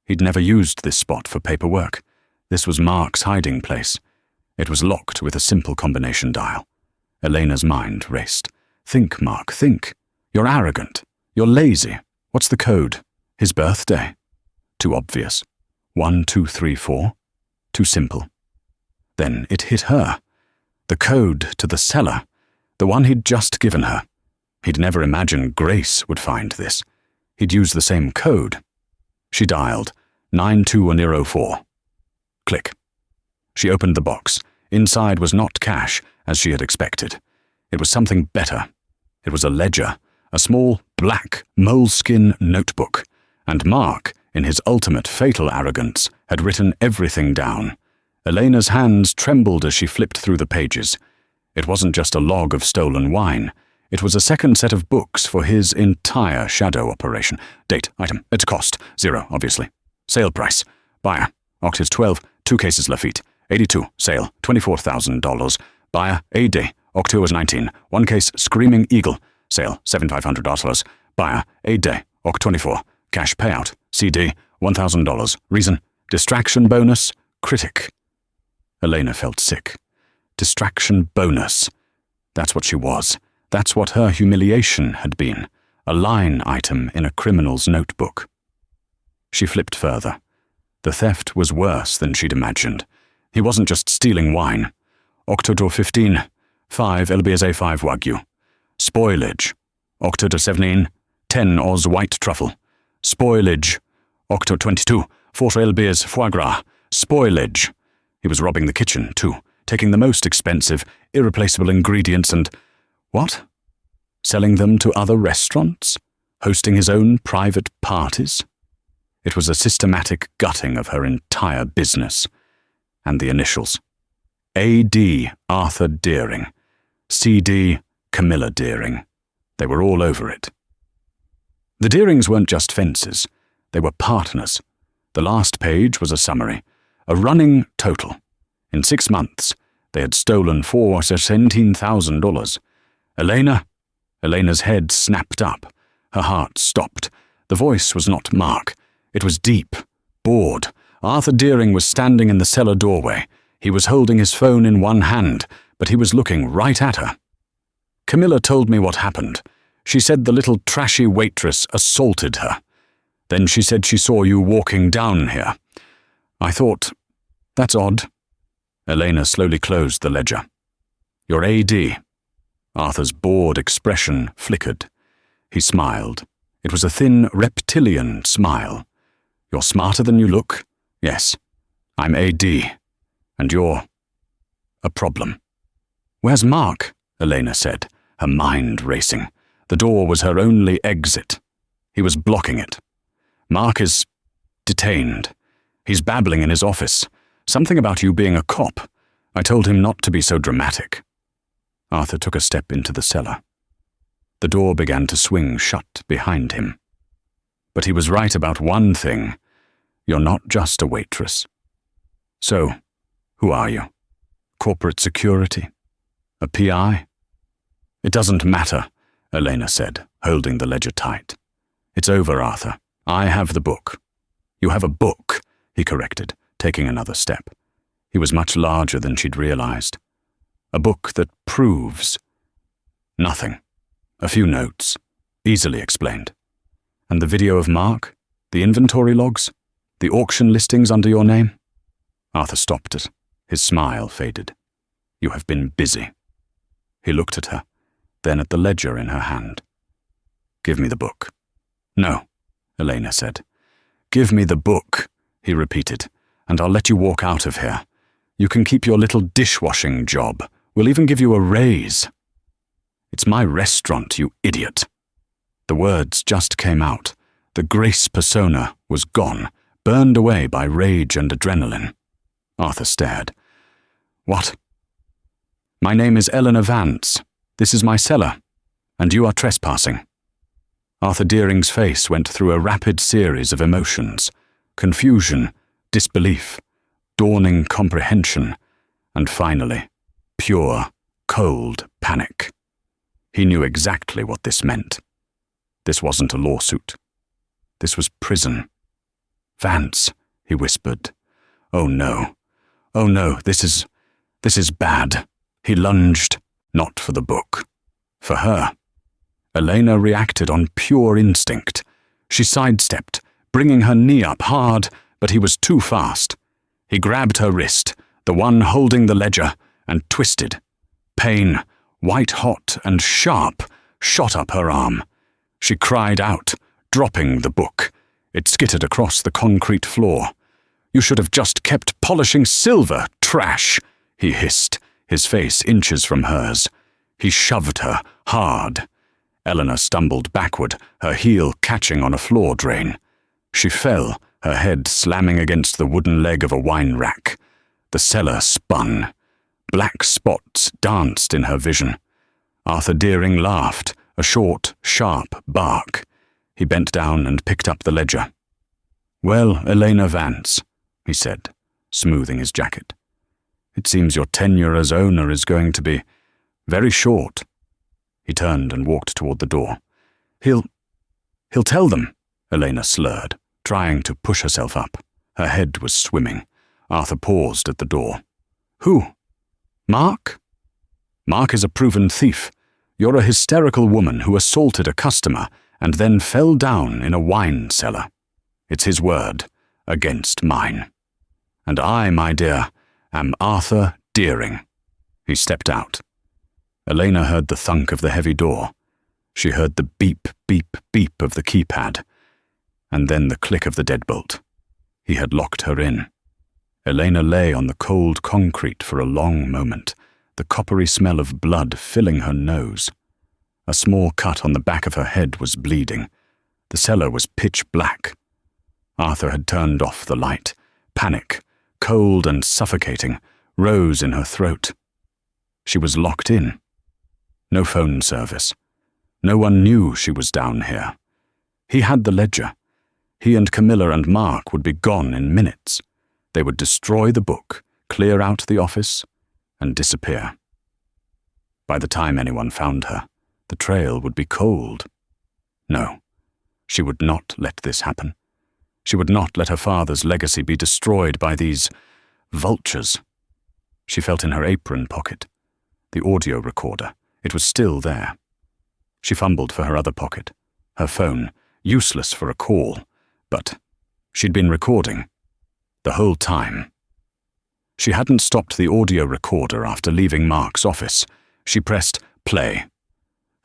He'd never used this spot for paperwork. This was Mark's hiding place. It was locked with a simple combination dial. Elena's mind raced. "Think, Mark, think. You're arrogant. You're lazy. What's the code? His birthday? Too obvious. 1234? Too simple." Then it hit her. The code to the cellar, the one he'd just given her. He'd never imagined Grace would find this. He'd use the same code. She dialed 92004. Click. She opened the box. Inside was not cash, as she had expected. It was something better. It was a ledger, a small, black, moleskin notebook, and Mark, in his ultimate fatal arrogance, had written everything down. Elena's hands trembled as she flipped through the pages. It wasn't just a log of stolen wine. It was a second set of books for his entire shadow operation. Date, item, its cost, 0, obviously. Sale price, buyer, Octave 12, 2 cases Lafitte, 82, sale, $24,000. Buyer, AD, Octave was 19, 1 case Screaming Eagle, sale, $7,500. Buyer, AD, Oct 24, cash payout, CD, $1,000. Reason, distraction bonus, critic. Elena felt sick. Distraction bonus. That's what she was. That's what her humiliation had been. A line item in a criminal's notebook. She flipped further. The theft was worse than she'd imagined. He wasn't just stealing wine. October 15, 5 LBS A5 Wagyu. Spoilage. October 17, 10 Oz White Truffle. Spoilage. October 22, 4 LBS Foie Gras. Spoilage. He was robbing the kitchen, too, taking the most expensive, irreplaceable ingredients and... what? Selling them to other restaurants? Hosting his own private parties? It was a systematic gutting of her entire business. And the initials. A.D. Arthur Deering. C.D. Camilla Deering. They were all over it. The Deerings weren't just fences. They were partners. The last page was a summary. A running total. In 6 months, they had stolen $17,000. Elena's head snapped up. Her heart stopped. The voice was not Mark. It was deep, bored. Arthur Deering was standing in the cellar doorway. He was holding his phone in one hand, but he was looking right at her. Camilla told me what happened. She said the little trashy waitress assaulted her. Then she said she saw you walking down here. I thought, that's odd. Elena slowly closed the ledger. Your A.D. Arthur's bored expression flickered. He smiled. It was a thin, reptilian smile. You're smarter than you look? Yes. I'm A.D. And you're... a problem. Where's Mark? Elena said, her mind racing. The door was her only exit. He was blocking it. Mark is... detained. He's babbling in his office. Something about you being a cop. I told him not to be so dramatic. Arthur took a step into the cellar. The door began to swing shut behind him. But he was right about one thing. You're not just a waitress. So, who are you? Corporate security? A PI? It doesn't matter, Elena said, holding the ledger tight. It's over, Arthur. I have the book. You have a book, he corrected, taking another step. He was much larger than she'd realized. A book that proves... nothing. A few notes, easily explained. And the video of Mark? The inventory logs? The auction listings under your name? Arthur stopped it. His smile faded. You have been busy. He looked at her, then at the ledger in her hand. Give me the book. No, Elena said. Give me the book, he repeated, and I'll let you walk out of here. You can keep your little dishwashing job. We'll even give you a raise. It's my restaurant, you idiot. The words just came out. The Grace persona was gone, burned away by rage and adrenaline. Arthur stared. What? My name is Eleanor Vance. This is my cellar, and you are trespassing. Arthur Deering's face went through a rapid series of emotions. Confusion, disbelief, dawning comprehension, and finally, pure, cold panic. He knew exactly what this meant. This wasn't a lawsuit. This was prison. Vance, he whispered. Oh no, this is bad. He lunged, not for the book. For her. Elena reacted on pure instinct. She sidestepped, bringing her knee up hard, but he was too fast. He grabbed her wrist, the one holding the ledger, and twisted. Pain, white-hot and sharp, shot up her arm. She cried out, dropping the book. It skittered across the concrete floor. You should have just kept polishing silver, trash, he hissed, his face inches from hers. He shoved her, hard. Eleanor stumbled backward, her heel catching on a floor drain. She fell, her head slamming against the wooden leg of a wine rack. The cellar spun. Black spots danced in her vision. Arthur Deering laughed, a short, sharp bark. He bent down and picked up the ledger. "Well, Elena Vance," he said, smoothing his jacket. "It seems your tenure as owner is going to be very short." He turned and walked toward the door. He'll tell them," Elena slurred, trying to push herself up. Her head was swimming. Arthur paused at the door. "Who? Mark?" "Mark is a proven thief. You're a hysterical woman who assaulted a customer and then fell down in a wine cellar. It's his word against mine. And I, my dear, am Arthur Deering." He stepped out. Elena heard the thunk of the heavy door. She heard the beep, beep, beep of the keypad, and then the click of the deadbolt. He had locked her in. Elena lay on the cold concrete for a long moment, the coppery smell of blood filling her nose. A small cut on the back of her head was bleeding. The cellar was pitch black. Arthur had turned off the light. Panic, cold and suffocating, rose in her throat. She was locked in. No phone service. No one knew she was down here. He had the ledger. He and Camilla and Mark would be gone in minutes. They would destroy the book, clear out the office, and disappear. By the time anyone found her, the trail would be cold. No, she would not let this happen. She would not let her father's legacy be destroyed by these vultures. She felt in her apron pocket. The audio recorder. It was still there. She fumbled for her other pocket. Her phone, useless for a call, but she'd been recording. The whole time. She hadn't stopped the audio recorder after leaving Mark's office. She pressed play.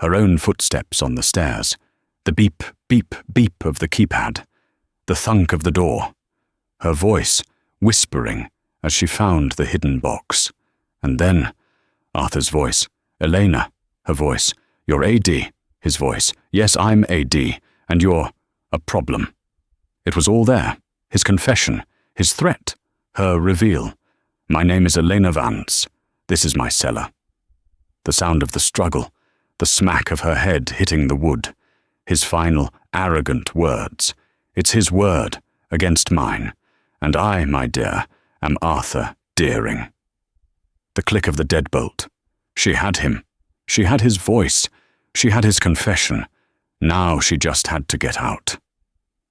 Her own footsteps on the stairs. The beep, beep, beep of the keypad. The thunk of the door. Her voice, whispering as she found the hidden box. And then, Arthur's voice. Elena, her voice. "You're AD," his voice. "Yes, I'm AD, and you're a problem." It was all there. His confession, his threat, her reveal. "My name is Elena Vance. This is my cellar." The sound of the struggle, the smack of her head hitting the wood. His final, arrogant words. "It's his word against mine, and I, my dear, am Arthur Deering." The click of the deadbolt. She had him. She had his voice. She had his confession. Now she just had to get out.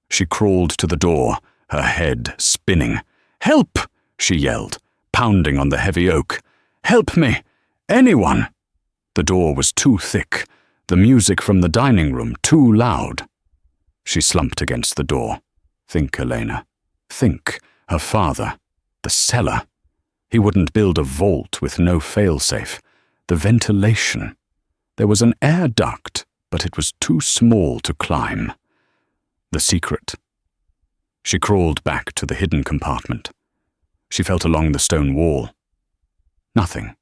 She crawled to the door, her head spinning. "Help!" she yelled, pounding on the heavy oak. "Help me! Anyone!" The door was too thick, the music from the dining room too loud. She slumped against the door. Think, Elena. Think. Her father. The cellar. He wouldn't build a vault with no failsafe. The ventilation. There was an air duct, but it was too small to climb. The secret. She crawled back to the hidden compartment. She felt along the stone wall. Nothing.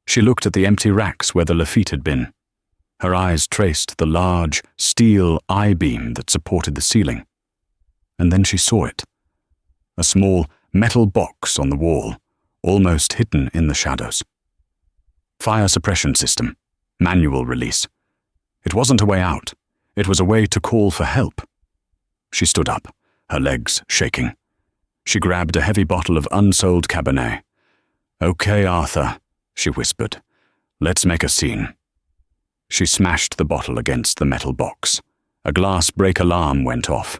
She looked at the empty racks where the Lafitte had been. Her eyes traced the large, steel I-beam that supported the ceiling. And then she saw it. A small metal box on the wall, almost hidden in the shadows. Fire suppression system. Manual release. It wasn't a way out. It was a way to call for help. She stood up, her legs shaking. She grabbed a heavy bottle of unsold Cabernet. "Okay, Arthur," she whispered. "Let's make a scene." She smashed the bottle against the metal box. A glass break alarm went off.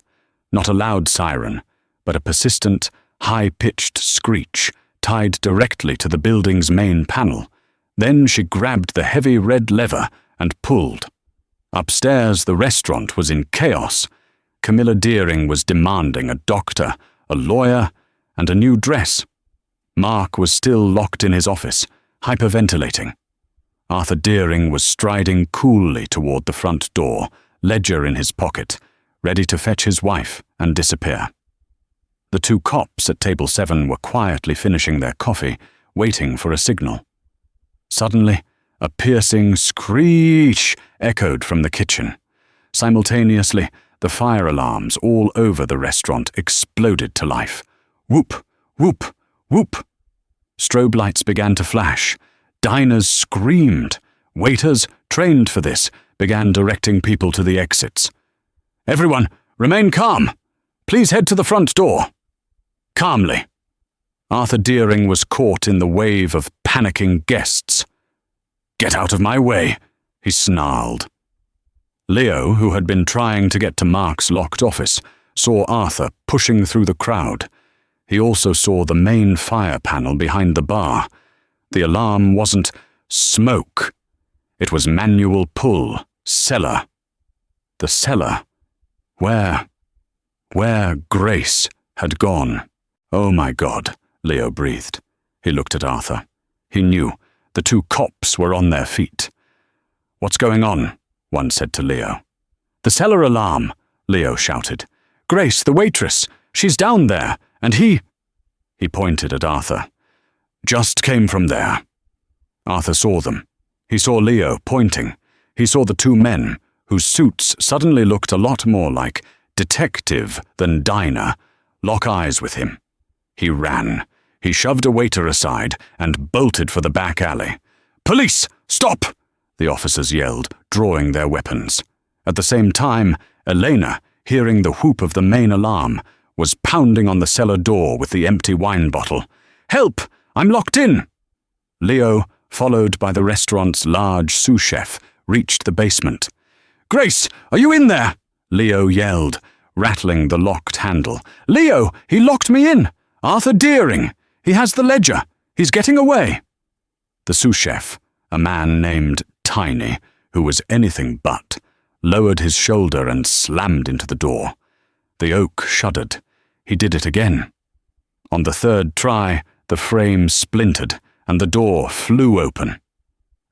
Not a loud siren, but a persistent, high-pitched screech tied directly to the building's main panel. Then she grabbed the heavy red lever and pulled. Upstairs, the restaurant was in chaos. Camilla Deering was demanding a doctor, a lawyer, and a new dress. Mark was still locked in his office, hyperventilating. Arthur Deering was striding coolly toward the front door, ledger in his pocket, ready to fetch his wife and disappear. The two cops at table 7 were quietly finishing their coffee, waiting for a signal. Suddenly, a piercing screech echoed from the kitchen. Simultaneously, the fire alarms all over the restaurant exploded to life. Whoop, whoop, whoop. Strobe lights began to flash. Diners screamed. Waiters, trained for this, began directing people to the exits. "Everyone, remain calm. Please head to the front door." Calmly. Arthur Deering was caught in the wave of panicking guests. "Get out of my way," he snarled. Leo, who had been trying to get to Mark's locked office, saw Arthur pushing through the crowd. He also saw the main fire panel behind the bar. The alarm wasn't smoke. It was manual pull, cellar. The cellar. Where Grace had gone. "Oh my God," Leo breathed. He looked at Arthur. He knew. The two cops were on their feet. "What's going on?" one said to Leo. "The cellar alarm," Leo shouted. "Grace, the waitress, she's down there, and he pointed at Arthur. "Just came from there." Arthur saw them. He saw Leo pointing. He saw the two men, whose suits suddenly looked a lot more like detective than diner, lock eyes with him. He ran. He shoved a waiter aside and bolted for the back alley. "Police, stop!" the officers yelled, drawing their weapons. At the same time, Elena, hearing the whoop of the main alarm, was pounding on the cellar door with the empty wine bottle. "Help! I'm locked in!" Leo, followed by the restaurant's large sous chef, reached the basement. "Grace, are you in there?" Leo yelled, rattling the locked handle. "Leo, he locked me in! Arthur Deering! He has the ledger! He's getting away!" The sous chef, a man named Tiny, who was anything but, lowered his shoulder and slammed into the door. The oak shuddered. He did it again. On the third try, the frame splintered, and the door flew open.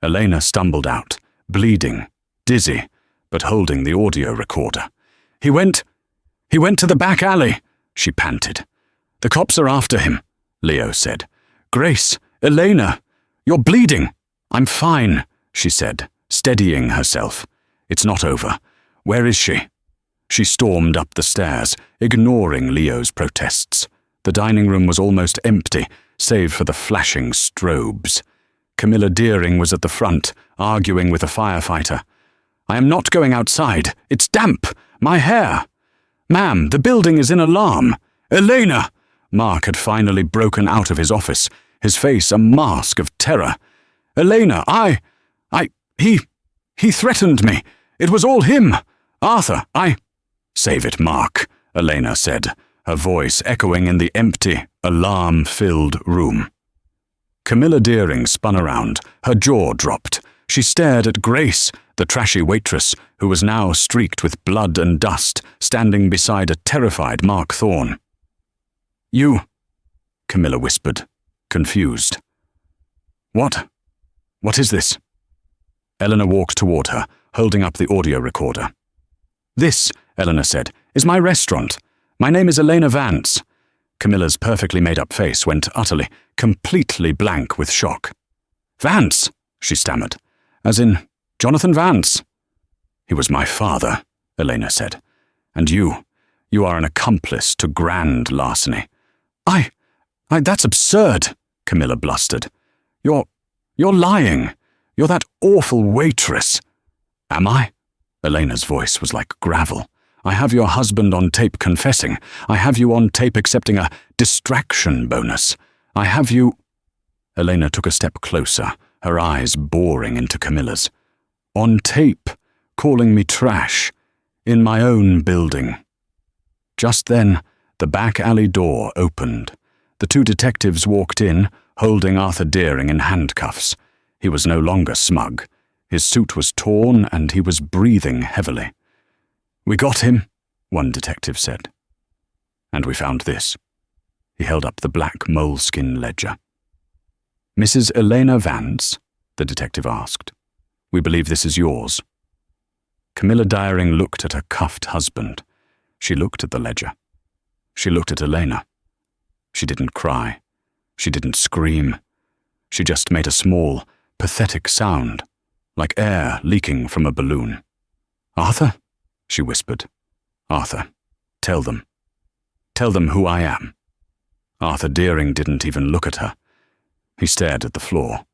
Elena stumbled out, bleeding, dizzy, but holding the audio recorder. He went to the back alley," she panted. "The cops are after him," Leo said. "Grace, Elena, you're bleeding." "I'm fine," she said, steadying herself. "It's not over. Where is she?" She stormed up the stairs, ignoring Leo's protests. The dining room was almost empty, save for the flashing strobes. Camilla Deering was at the front, arguing with a firefighter. "I am not going outside. It's damp. My hair." "Ma'am, the building is in alarm." "Elena!" Mark had finally broken out of his office, his face a mask of terror. "Elena, he threatened me. It was all him. Arthur, "Save it, Mark," Elena said, her voice echoing in the empty, alarm-filled room. Camilla Deering spun around, her jaw dropped. She stared at Grace, the trashy waitress, who was now streaked with blood and dust, standing beside a terrified Mark Thorne. "You," Camilla whispered, confused. What is this?" Eleanor walked toward her, holding up the audio recorder. "This," Eleanor said, "is my restaurant. My name is Elena Vance." Camilla's perfectly made-up face went utterly, completely blank with shock. "Vance?" she stammered. "As in Jonathan Vance?" "He was my father," Elena said. "And you are an accomplice to grand larceny." That's absurd," Camilla blustered. You're lying. You're that awful waitress." "Am I?" Elena's voice was like gravel. "I have your husband on tape confessing. I have you on tape accepting a distraction bonus. I have you—" Elena took a step closer, her eyes boring into Camilla's. "On tape, calling me trash, in my own building." Just then, the back alley door opened. The two detectives walked in, holding Arthur Deering in handcuffs. He was no longer smug. His suit was torn and he was breathing heavily. "We got him," one detective said. "And we found this." He held up the black moleskin ledger. "Mrs. Elena Vance?" the detective asked. "We believe this is yours." Camilla Deering looked at her cuffed husband. She looked at the ledger. She looked at Elena. She didn't cry. She didn't scream. She just made a small, pathetic sound, like air leaking from a balloon. "Arthur?" she whispered. "Arthur, tell them. Tell them who I am." Arthur Deering didn't even look at her. He stared at the floor.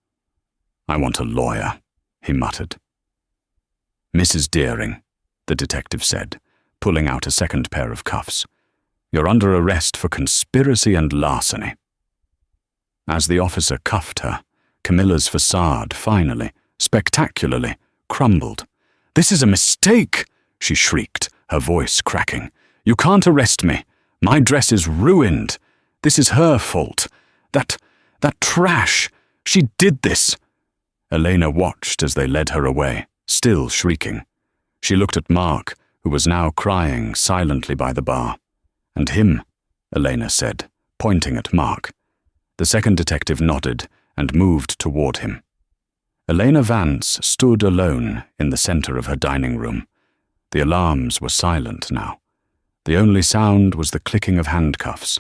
"I want a lawyer," he muttered. "Mrs. Deering," the detective said, pulling out a second pair of cuffs. "You're under arrest for conspiracy and larceny." As the officer cuffed her, Camilla's facade finally, spectacularly, crumbled. "This is a mistake!" she shrieked, her voice cracking. "You can't arrest me. My dress is ruined. This is her fault. That trash. She did this." Elena watched as they led her away, still shrieking. She looked at Mark, who was now crying silently by the bar. "And him," Elena said, pointing at Mark. The second detective nodded and moved toward him. Elena Vance stood alone in the center of her dining room. The alarms were silent now. The only sound was the clicking of handcuffs.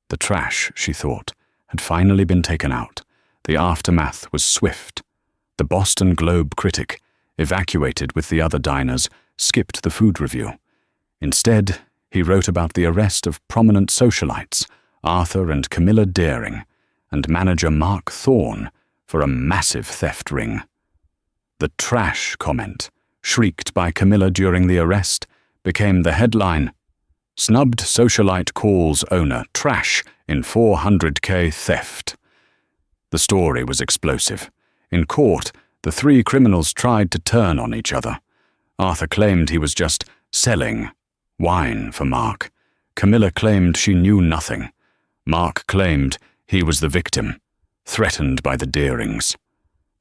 The trash, she thought, had finally been taken out. The aftermath was swift. The Boston Globe critic, evacuated with the other diners, skipped the food review. Instead, he wrote about the arrest of prominent socialites, Arthur and Camilla Deering, and manager Mark Thorne for a massive theft ring. The trash comment, shrieked by Camilla during the arrest, became the headline. "Snubbed socialite calls owner trash in $400K theft." The story was explosive. In court, the three criminals tried to turn on each other. Arthur claimed he was just selling wine for Mark. Camilla claimed she knew nothing. Mark claimed he was the victim, threatened by the Deerings.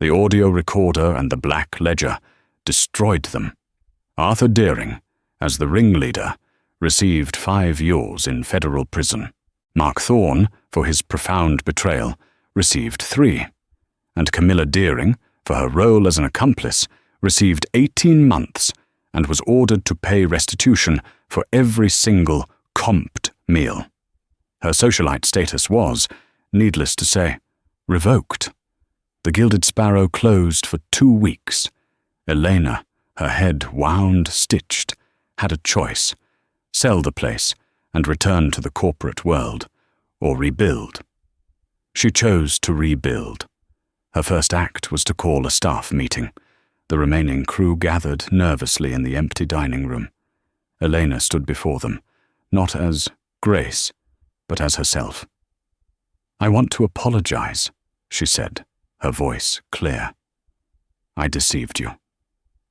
The audio recorder and the black ledger destroyed them. Arthur Deering, as the ringleader, received 5 years in federal prison. Mark Thorne, for his profound betrayal, received 3. And Camilla Deering, for her role as an accomplice, received 18 months and was ordered to pay restitution for every single comped meal. Her socialite status was, needless to say, revoked. The Gilded Sparrow closed for 2 weeks. Elena, her head wound, stitched, had a choice: sell the place and return to the corporate world, or rebuild. She chose to rebuild. Her first act was to call a staff meeting. The remaining crew gathered nervously in the empty dining room. Elena stood before them, not as Grace, but as herself. "I want to apologize," she said, her voice clear. "I deceived you.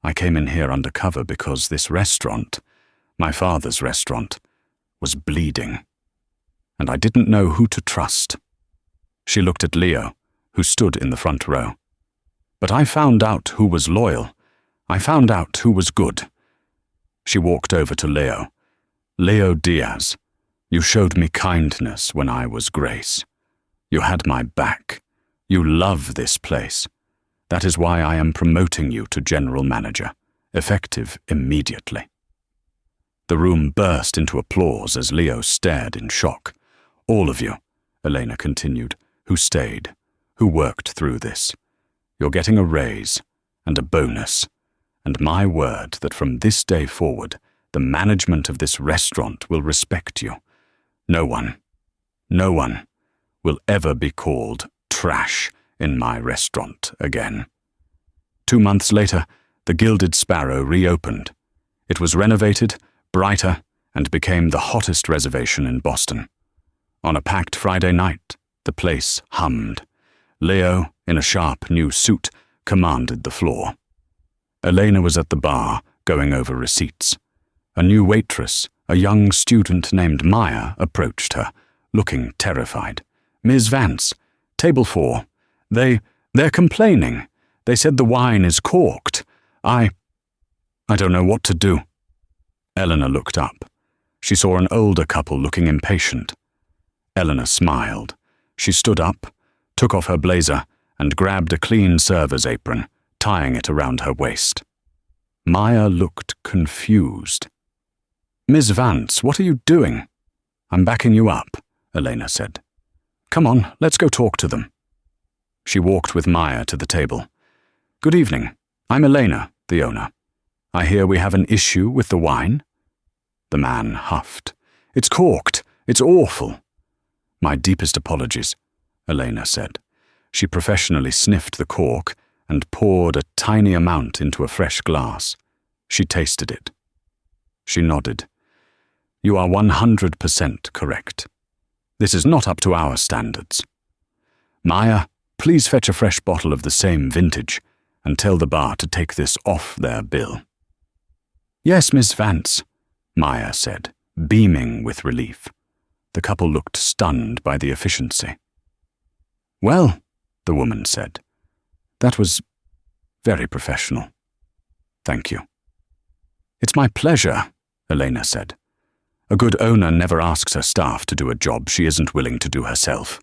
I came in here undercover because this restaurant, my father's restaurant, was bleeding. And I didn't know who to trust." She looked at Leo, who stood in the front row. "But I found out who was loyal. I found out who was good." She walked over to Leo. "Leo Diaz, you showed me kindness when I was Grace. You had my back. You love this place. That is why I am promoting you to general manager, effective immediately." The room burst into applause as Leo stared in shock. "All of you," Elena continued, "who stayed, who worked through this. You're getting a raise and a bonus, and my word that from this day forward, the management of this restaurant will respect you. No one will ever be called trash in my restaurant again." 2 months later, the Gilded Sparrow reopened. It was renovated, brighter, and became the hottest reservation in Boston. On a packed Friday night, the place hummed. Leo, in a sharp new suit, commanded the floor. Elena was at the bar, going over receipts. A new waitress, a young student named Maya, approached her, looking terrified. "Ms. Vance, table 4. They're complaining. They said the wine is corked. I don't know what to do." Eleanor looked up. She saw an older couple looking impatient. Eleanor smiled. She stood up, took off her blazer, and grabbed a clean server's apron, tying it around her waist. Maya looked confused. "Miss Vance, what are you doing?" I'm backing you up, Elena said. Come on, let's go talk to them. She walked with Maya to the table. Good evening. I'm Elena, the owner. I hear we have an issue with the wine. The man huffed. It's corked. It's awful. My deepest apologies, Elena said. She professionally sniffed the cork and poured a tiny amount into a fresh glass. She tasted it. She nodded. You are 100% correct. This is not up to our standards. Maya, please fetch a fresh bottle of the same vintage and tell the bar to take this off their bill. Yes, Miss Vance, Maya said, beaming with relief. The couple looked stunned by the efficiency. Well, the woman said, that was very professional. Thank you. It's my pleasure, Elena said. A good owner never asks her staff to do a job she isn't willing to do herself.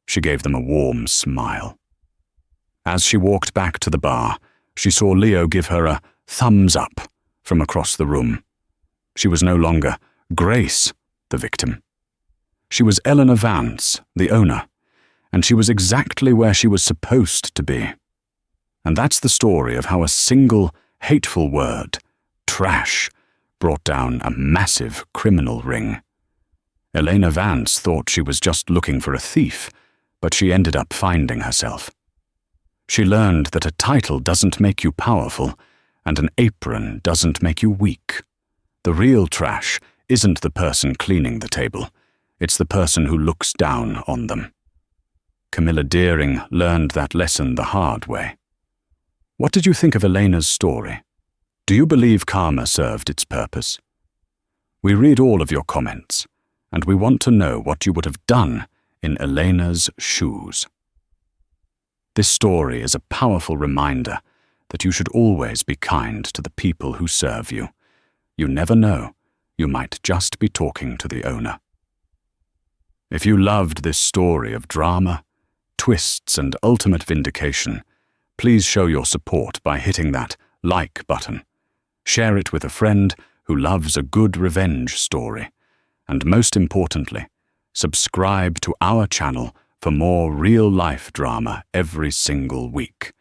She gave them a warm smile. As she walked back to the bar, she saw Leo give her a thumbs up from across the room. She was no longer Grace, the victim. She was Eleanor Vance, the owner, and she was exactly where she was supposed to be. And that's the story of how a single hateful word, trash, brought down a massive criminal ring. Elena Vance thought she was just looking for a thief, but she ended up finding herself. She learned that a title doesn't make you powerful, and an apron doesn't make you weak. The real trash isn't the person cleaning the table, it's the person who looks down on them. Camilla Deering learned that lesson the hard way. What did you think of Elena's story? Do you believe karma served its purpose? We read all of your comments, and we want to know what you would have done in Elena's shoes. This story is a powerful reminder that you should always be kind to the people who serve you. You never know, you might just be talking to the owner. If you loved this story of drama, twists, and ultimate vindication, please show your support by hitting that like button. Share it with a friend who loves a good revenge story. And most importantly, subscribe to our channel for more real-life drama every single week.